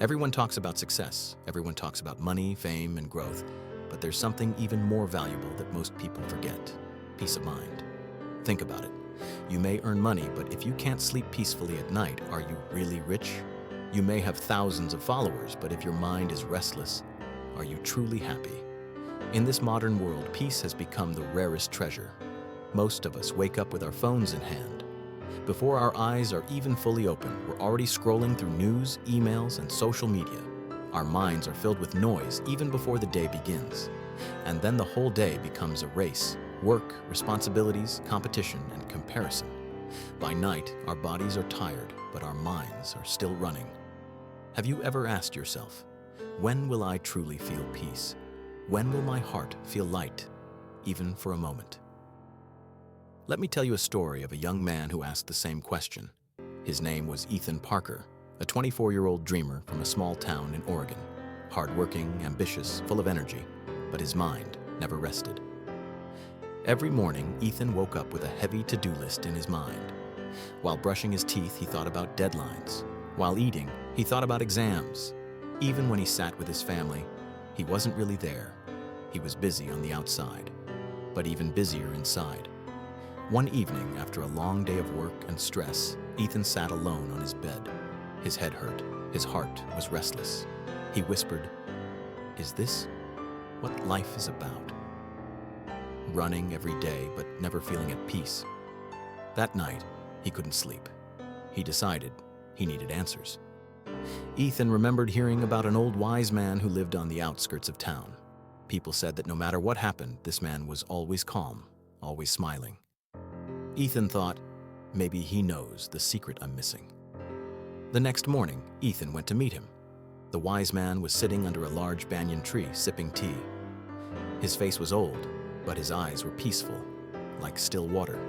Everyone talks about success. Everyone talks about money, fame, and growth. But there's something even more valuable that most people forget: peace of mind. Think about it. You may earn money, but if you can't sleep peacefully at night, are you really rich? You may have thousands of followers, but if your mind is restless, are you truly happy? In this modern world, peace has become the rarest treasure. Most of us wake up with our phones in hand. Before our eyes are even fully open, we're already scrolling through news, emails, and social media. Our minds are filled with noise even before the day begins. And then the whole day becomes a race: work, responsibilities, competition, and comparison. By night, our bodies are tired, but our minds are still running. Have you ever asked yourself, when will I truly feel peace? When will my heart feel light, even for a moment? Let me tell you a story of a young man who asked the same question. His name was Ethan Parker, a 24-year-old dreamer from a small town in Oregon. Hardworking, ambitious, full of energy, but his mind never rested. Every morning, Ethan woke up with a heavy to-do list in his mind. While brushing his teeth, he thought about deadlines. While eating, he thought about exams. Even when he sat with his family, he wasn't really there. He was busy on the outside, but even busier inside. One evening, after a long day of work and stress, Ethan sat alone on his bed. His head hurt. His heart was restless. He whispered, "Is this what life is about?" Running every day, but never feeling at peace. That night, he couldn't sleep. He decided he needed answers. Ethan remembered hearing about an old wise man who lived on the outskirts of town. People said that no matter what happened, this man was always calm, always smiling. Ethan thought, maybe he knows the secret I'm missing. The next morning, Ethan went to meet him. The wise man was sitting under a large banyan tree, sipping tea. His face was old, but his eyes were peaceful, like still water.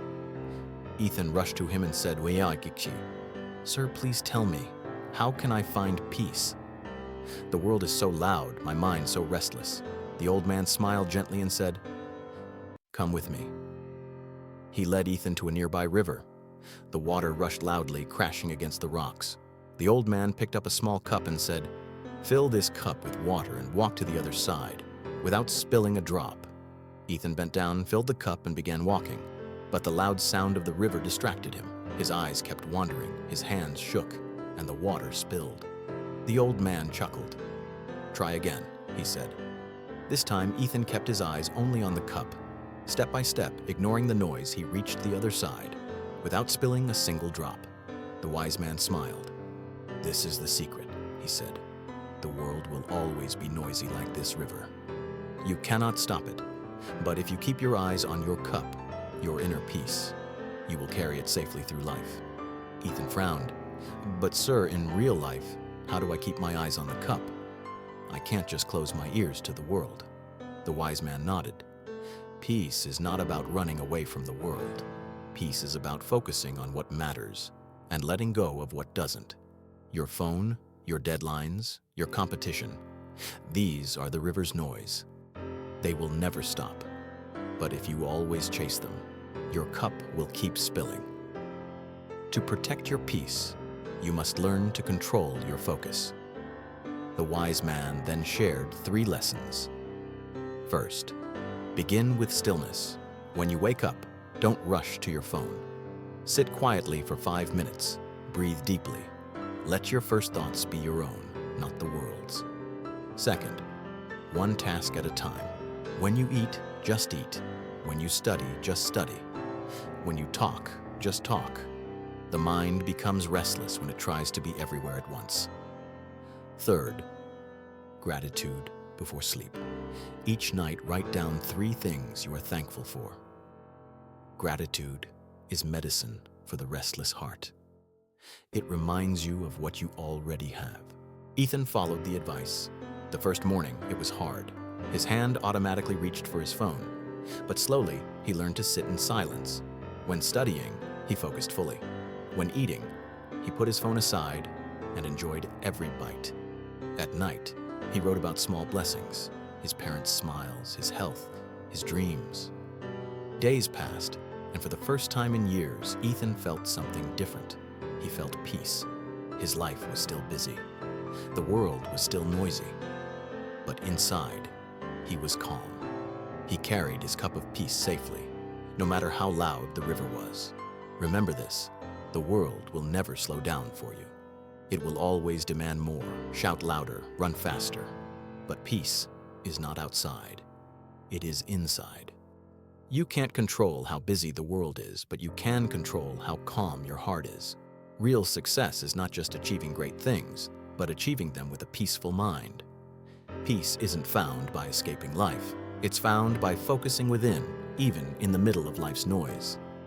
Ethan rushed to him and said, "Sir, please tell me, how can I find peace? The world is so loud, my mind so restless." The old man smiled gently and said, "Come with me." He led Ethan to a nearby river. The water rushed loudly, crashing against the rocks. The old man picked up a small cup and said, "Fill this cup with water and walk to the other side, without spilling a drop." Ethan bent down, filled the cup, and began walking. But the loud sound of the river distracted him. His eyes kept wandering, his hands shook, and the water spilled. The old man chuckled. "Try again," he said. This time, Ethan kept his eyes only on the cup. Step by step, ignoring the noise, he reached the other side, without spilling a single drop. The wise man smiled. "This is the secret," he said. "The world will always be noisy like this river. You cannot stop it, but if you keep your eyes on your cup, your inner peace, you will carry it safely through life." Ethan frowned. "But sir, in real life, how do I keep my eyes on the cup? I can't just close my ears to the world." The wise man nodded. "Peace is not about running away from the world. Peace is about focusing on what matters and letting go of what doesn't. Your phone, your deadlines, your competition. These are the river's noise. They will never stop. But if you always chase them, your cup will keep spilling. To protect your peace, you must learn to control your focus." The wise man then shared 3 lessons. First, begin with stillness. When you wake up, don't rush to your phone. Sit quietly for 5 minutes. Breathe deeply. Let your first thoughts be your own, not the world's. Second, one task at a time. When you eat, just eat. When you study, just study. When you talk, just talk. The mind becomes restless when it tries to be everywhere at once. Third, gratitude before sleep. Each night, write down 3 things you are thankful for. Gratitude is medicine for the restless heart. It reminds you of what you already have. Ethan followed the advice. The first morning, it was hard. His hand automatically reached for his phone. But slowly, he learned to sit in silence. When studying, he focused fully. When eating, he put his phone aside and enjoyed every bite. At night, he wrote about small blessings: his parents' smiles, his health, his dreams. Days passed, and for the first time in years, Ethan felt something different. He felt peace. His life was still busy, The world was still noisy, but inside, he was calm. He carried his cup of peace safely, no matter how loud the river was. Remember this, the world will never slow down for you. It will always demand more, shout louder, run faster. But peace is not outside, it is inside. You can't control how busy the world is, but you can control how calm your heart is. Real success is not just achieving great things, but achieving them with a peaceful mind. Peace isn't found by escaping life. It's found by focusing within, even in the middle of life's noise.